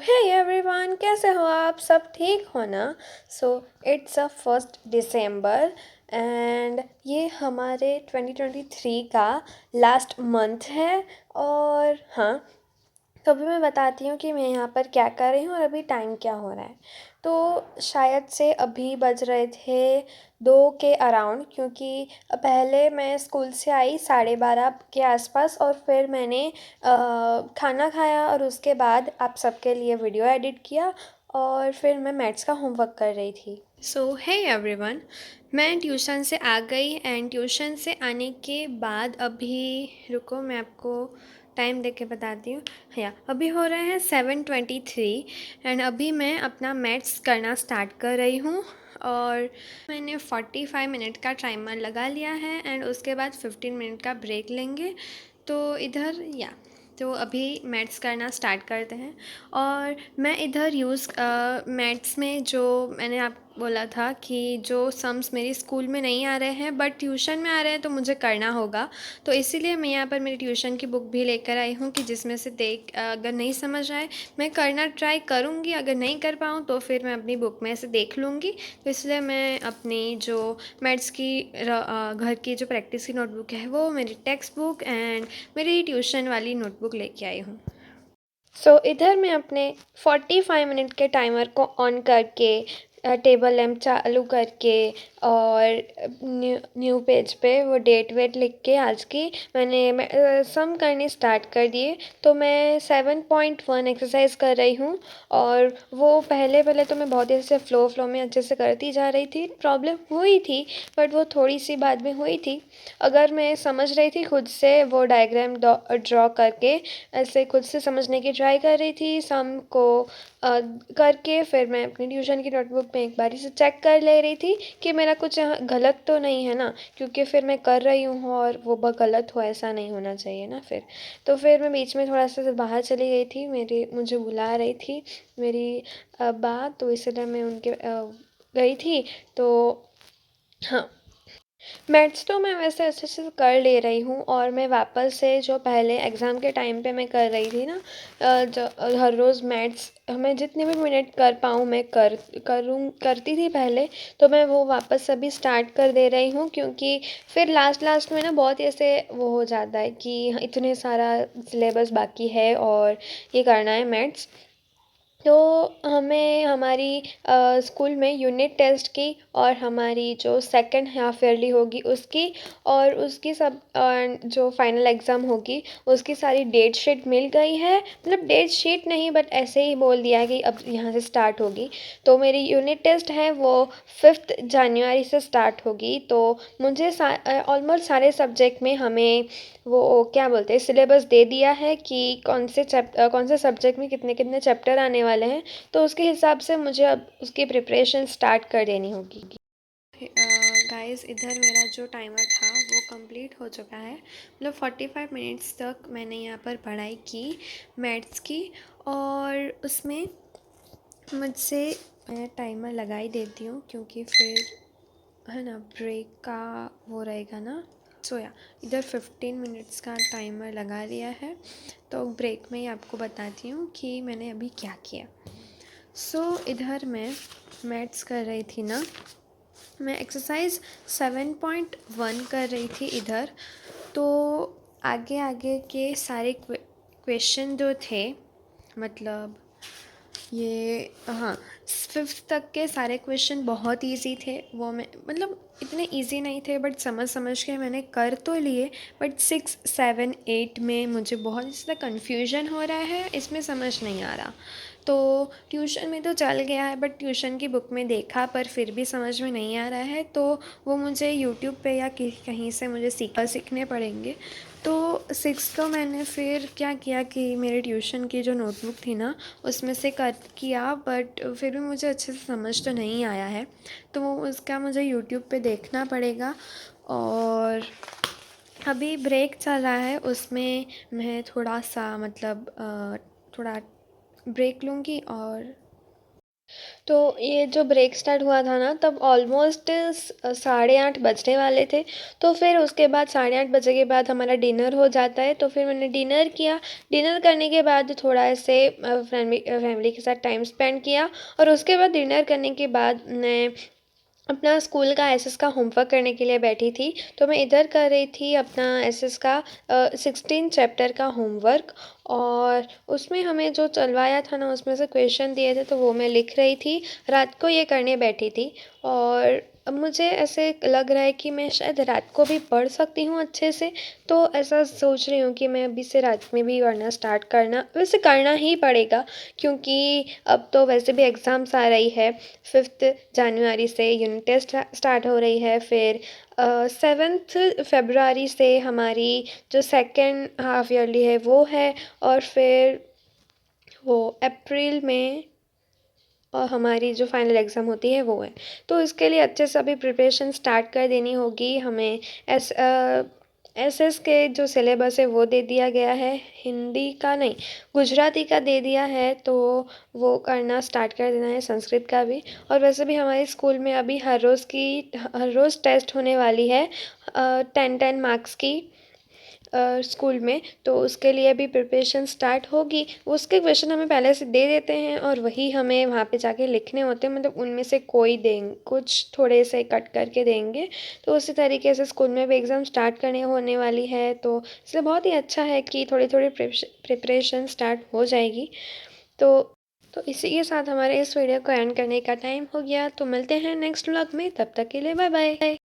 Hey everyone, कैसे हो आप? सब ठीक हो ना? इट्स अ 1 दिसंबर एंड ये हमारे 2023 का लास्ट मंथ है। और हाँ, तो अभी मैं बताती हूँ कि मैं यहाँ पर क्या कर रही हूँ और अभी टाइम क्या हो रहा है। तो शायद से अभी बज रहे थे 2 के अराउंड, क्योंकि पहले मैं स्कूल से आई 12:30 के आसपास और फिर मैंने खाना खाया और उसके बाद आप सबके लिए वीडियो एडिट किया और फिर मैं मैथ्स का होमवर्क कर रही थी। हे एवरीवन, मैं ट्यूशन से आ गई एंड ट्यूशन से आने के बाद अभी रुको, मैं आपको टाइम देख के बताती हूँ। या अभी हो रहे हैं 7:23 एंड अभी मैं अपना मैथ्स करना स्टार्ट कर रही हूँ। और मैंने 45 मिनट का टाइमर लगा लिया है एंड उसके बाद 15 मिनट का ब्रेक लेंगे। तो इधर तो अभी मैथ्स करना स्टार्ट करते हैं। और मैं इधर मैथ्स में जो मैंने आप बोला था कि जो सम्स मेरी स्कूल में नहीं आ रहे हैं बट ट्यूशन में आ रहे हैं तो मुझे करना होगा, तो इसीलिए मैं यहाँ पर मेरी ट्यूशन की बुक भी लेकर आई हूँ कि जिसमें से अगर नहीं समझ आए मैं करना ट्राई करूँगी, अगर नहीं कर पाऊँ तो फिर मैं अपनी बुक में से देख लूँगी। तो इसलिए मैं अपनी जो मैथ्स की घर की जो प्रैक्टिस की नोटबुक है वो मेरी टेक्स्ट बुक एंड मेरी ट्यूशन वाली नोटबुक लेके आई हूँ। इधर मैं अपने 45 मिनट के टाइमर को ऑन करके टेबल लैंप चालू करके और न्यू पेज पे वो डेट वेट लिख के आज की मैंने सम करने स्टार्ट कर दिए। तो मैं 7.1 एक्सरसाइज कर रही हूँ और वो पहले पहले तो मैं बहुत ही ऐसे फ्लो में अच्छे से करती जा रही थी। प्रॉब्लम हुई थी बट वो थोड़ी सी बाद में हुई थी। अगर मैं समझ रही थी खुद से वो डायग्राम ड्रॉ करके, ऐसे खुद से समझने की ट्राई कर रही थी सम को करके फिर मैं अपनी ट्यूशन की नोटबुक में एक बारी से चेक कर ले रही थी कि मेरा कुछ यहाँ गलत तो नहीं है ना, क्योंकि फिर मैं कर रही हूँ और वो गलत हो ऐसा नहीं होना चाहिए ना। फिर मैं बीच में थोड़ा सा बाहर चली गई थी, मुझे बुला रही थी मेरी बात, तो इसलिए मैं उनके गई थी। तो हाँ, मैथ्स तो मैं वैसे अच्छे से कर ले रही हूँ और मैं वापस से जो पहले एग्ज़ाम के टाइम पे मैं कर रही थी ना, जो हर रोज़ मैथ्स मैं जितने भी मिनट कर पाऊँ मैं करती थी पहले, तो मैं वो वापस अभी स्टार्ट कर दे रही हूँ, क्योंकि फिर लास्ट लास्ट में ना बहुत ही ऐसे वो हो जाता है कि इतने सारा सिलेबस बाकी है और ये करना है मैथ्स। तो हमें हमारी स्कूल में यूनिट टेस्ट की और हमारी जो सेकंड हाफ ईयरली होगी उसकी और उसकी सब जो फाइनल एग्ज़ाम होगी उसकी सारी डेट शीट मिल गई है। मतलब डेट शीट नहीं बट ऐसे ही बोल दिया कि अब यहाँ से स्टार्ट होगी। तो मेरी यूनिट टेस्ट है वो 5 जनवरी से स्टार्ट होगी। तो मुझे ऑलमोस्ट सारे सब्जेक्ट में हमें वो क्या बोलते हैं सिलेबस दे दिया है कि कौन से सब्जेक्ट में कितने कितने चैप्टर आने वाले हैं, तो उसके हिसाब से मुझे अब उसकी प्रिपरेशन स्टार्ट कर देनी होगी। गाइस, इधर मेरा जो टाइमर था वो कंप्लीट हो चुका है। मतलब 45 मिनट्स तक मैंने यहाँ पर पढ़ाई की मैथ्स की, और उसमें मुझसे मैं टाइमर लगा ही देती हूँ क्योंकि फिर है ना ब्रेक का वो रहेगा ना। इधर 15 मिनट्स का टाइमर लगा लिया है, तो ब्रेक में ही आपको बताती हूँ कि मैंने अभी क्या किया। इधर मैं मैथ्स कर रही थी ना, मैं एक्सरसाइज 7.1 कर रही थी इधर। तो आगे आगे के सारे क्वेश्चन जो थे, मतलब ये हाँ, 5th तक के सारे क्वेश्चन बहुत इजी थे। वो मैं मतलब इतने इजी नहीं थे बट समझ समझ के मैंने कर तो लिए। बट 6, 7, 8 में मुझे बहुत ज़्यादा कन्फ्यूजन हो रहा है, इसमें समझ नहीं आ रहा। तो ट्यूशन में तो चल गया है बट ट्यूशन की बुक में देखा पर फिर भी समझ में नहीं आ रहा है, तो वो मुझे यूट्यूब पे या कहीं से मुझे सीखने पड़ेंगे। तो 6 को मैंने फिर क्या किया कि मेरे ट्यूशन की जो नोटबुक थी ना उसमें से कट किया, बट फिर भी मुझे अच्छे से समझ तो नहीं आया है, तो वो उसका मुझे यूट्यूब पे देखना पड़ेगा। और अभी ब्रेक चल रहा है, उसमें मैं थोड़ा सा मतलब थोड़ा ब्रेक लूँगी और तो ये जो ब्रेक स्टार्ट हुआ था ना, तब ऑलमोस्ट 8:30 बजने वाले थे। तो फिर उसके बाद 8:30 बजे के बाद हमारा डिनर हो जाता है, तो फिर मैंने डिनर किया। डिनर करने के बाद थोड़ा ऐसे फैमिली के साथ टाइम स्पेंड किया, और उसके बाद डिनर करने के बाद मैं अपना स्कूल का एसएस का होमवर्क करने के लिए बैठी थी। तो मैं इधर कर रही थी अपना एसएस का 16 चैप्टर का होमवर्क, और उसमें हमें जो चलवाया था ना, उसमें से क्वेश्चन दिए थे, तो वो मैं लिख रही थी। रात को ये करने बैठी थी, और अब मुझे ऐसे लग रहा है कि मैं शायद रात को भी पढ़ सकती हूँ अच्छे से। तो ऐसा सोच रही हूँ कि मैं अभी से रात में भी पढ़ना स्टार्ट करना, वैसे करना ही पड़ेगा, क्योंकि अब तो वैसे भी एग्ज़ाम्स आ रही है। 5 जनवरी से यूनिट टेस्ट स्टार्ट हो रही है, फिर 7 फरवरी से हमारी जो सेकेंड हाफ ईयरली है वो है, और फिर वो अप्रैल में और हमारी जो फाइनल एग्ज़ाम होती है वो है। तो इसके लिए अच्छे से अभी प्रिपरेशन स्टार्ट कर देनी होगी हमें। एसएस के जो सिलेबस है वो दे दिया गया है, हिंदी का नहीं, गुजराती का दे दिया है, तो वो करना स्टार्ट कर देना है, संस्कृत का भी। और वैसे भी हमारे स्कूल में अभी हर रोज़ टेस्ट होने वाली है, 10-10 मार्क्स की स्कूल में। तो उसके लिए भी प्रिपरेशन स्टार्ट होगी। उसके क्वेश्चन हमें पहले से दे देते हैं, और वही हमें वहाँ पे जाके लिखने होते हैं, मतलब उनमें से कोई देंगे, कुछ थोड़े से कट करके देंगे। तो उसी तरीके से स्कूल में भी एग्ज़ाम स्टार्ट करने होने वाली है, तो इसलिए बहुत ही अच्छा है कि थोड़ी थोड़ी प्रिपरेशन स्टार्ट हो जाएगी। तो तो इसी के साथ हमारे इस वीडियो को एंड करने का टाइम हो गया। तो मिलते हैं नेक्स्ट व्लॉग में, तब तक के लिए बाय बाय।